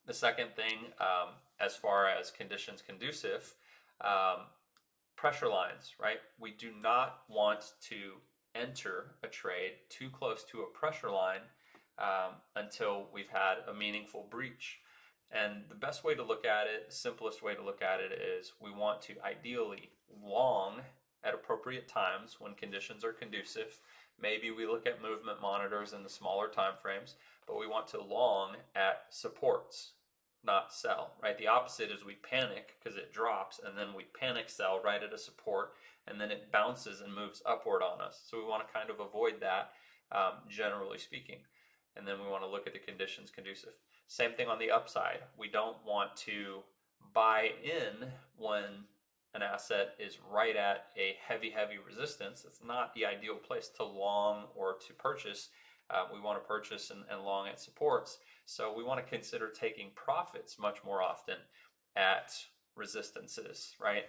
The second thing, as far as conditions conducive, um, pressure lines, right? We do not want to enter a trade too close to a pressure line until we've had a meaningful breach. And the best way to look at it, the simplest way to look at it is we want to ideally long at appropriate times when conditions are conducive. Maybe we look at movement monitors in the smaller time frames, but we want to long at supports, not sell, right? The opposite is we panic because it drops, and then we panic sell right at a support, and then it bounces and moves upward on us. So we want to kind of avoid that, generally speaking. And then we want to look at the conditions conducive. Same thing on the upside. We don't want to buy in when an asset is right at a heavy, heavy resistance. It's not the ideal place to long or to purchase. We want to purchase and long at supports. So we want to consider taking profits much more often at resistances, right?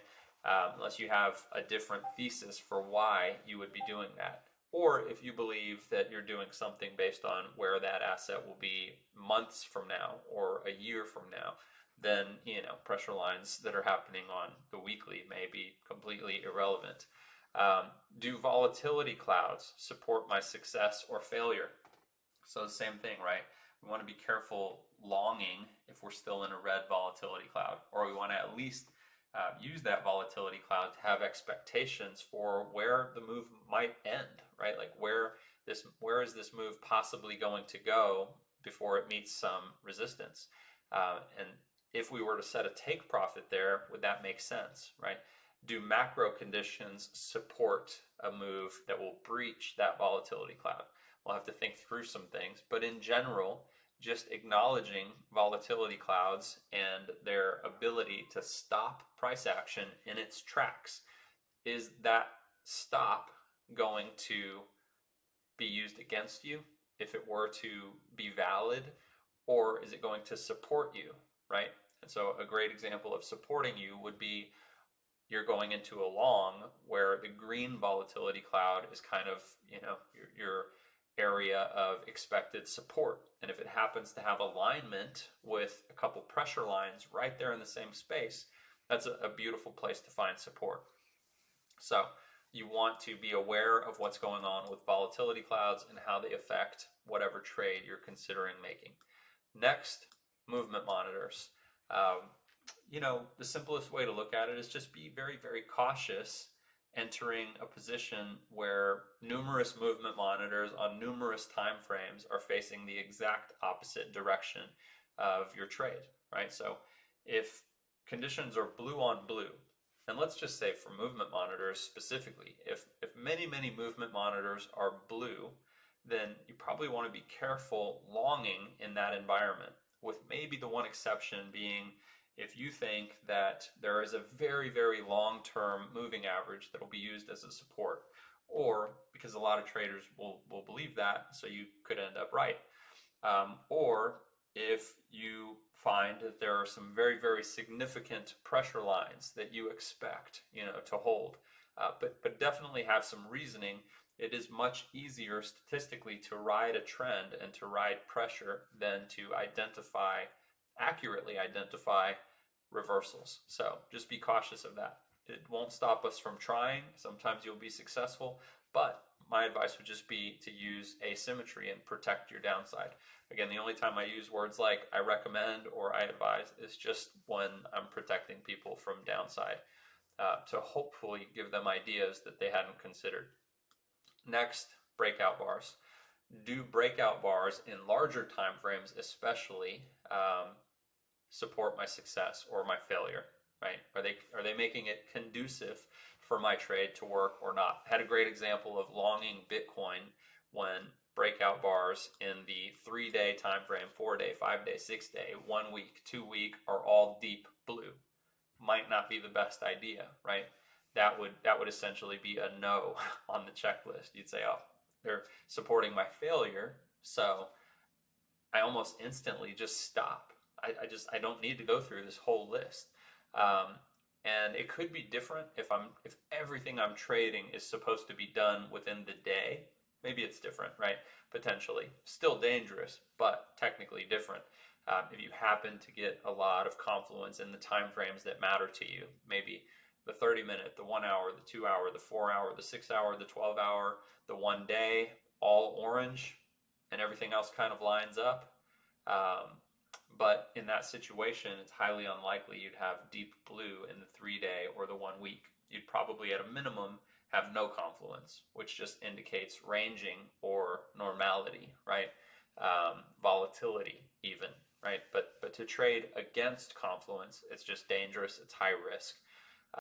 Unless you have a different thesis for why you would be doing that. Or if you believe that you're doing something based on where that asset will be months from now or a year from now, then, pressure lines that are happening on the weekly may be completely irrelevant. Do volatility clouds support my success or failure? So the same thing, right? We want to be careful longing if we're still in a red volatility cloud, or we want to at least use that volatility cloud to have expectations for where the move might end, right? Like where is this move possibly going to go before it meets some resistance? And if we were to set a take profit there, would that make sense, right? Do macro conditions support a move that will breach that volatility cloud? We'll have to think through some things, but in general, just acknowledging volatility clouds and their ability to stop price action in its tracks. Is that stop going to be used against you if it were to be valid, or is it going to support you, right? And so a great example of supporting you would be you're going into a long where the green volatility cloud is kind of, your area of expected support. And if it happens to have alignment with a couple pressure lines right there in the same space, that's a beautiful place to find support. So you want to be aware of what's going on with volatility clouds and how they affect whatever trade you're considering making. Next, movement monitors. The simplest way to look at it is just be very, very cautious entering a position where numerous movement monitors on numerous time frames are facing the exact opposite direction of your trade, right? So if conditions are blue on blue, and let's just say for movement monitors specifically, if many, many movement monitors are blue, then you probably want to be careful longing in that environment, with maybe the one exception being if you think that there is a very, very long-term moving average that will be used as a support, or because a lot of traders will believe that, so you could end up right. Or if you find that there are some very, very significant pressure lines that you expect, to hold, but definitely have some reasoning. It is much easier statistically to ride a trend and to ride pressure than to accurately identify reversals. So just be cautious of that. It won't stop us from trying. Sometimes you'll be successful, but my advice would just be to use asymmetry and protect your downside. Again, the only time I use words like I recommend or I advise is just when I'm protecting people from downside, to hopefully give them ideas that they hadn't considered. Next, breakout bars. Do breakout bars in larger time frames especially support my success or my failure, right? Are they making it conducive for my trade to work or not? I had a great example of longing Bitcoin when breakout bars in the 3-day time frame, 4-day, 5-day, 6-day, 1 week, 2 week are all deep blue. Might not be the best idea, right? That would essentially be a no on the checklist. You'd say, oh, they're supporting my failure, so I almost instantly just stop. I don't need to go through this whole list. And it could be different if everything I'm trading is supposed to be done within the day. Maybe it's different, right? Potentially. Still dangerous, but technically different. If you happen to get a lot of confluence in the time frames that matter to you, maybe the 30-minute, the 1 hour, the 2 hour, the 4 hour, the 6 hour, the 12 hour, the 1 day, all orange, and everything else kind of lines up. But in that situation, it's highly unlikely you'd have deep blue in the 3 day or the 1 week. You'd probably, at a minimum, have no confluence, which just indicates ranging or normality, right? Volatility, even, right? But to trade against confluence, it's just dangerous. It's high risk.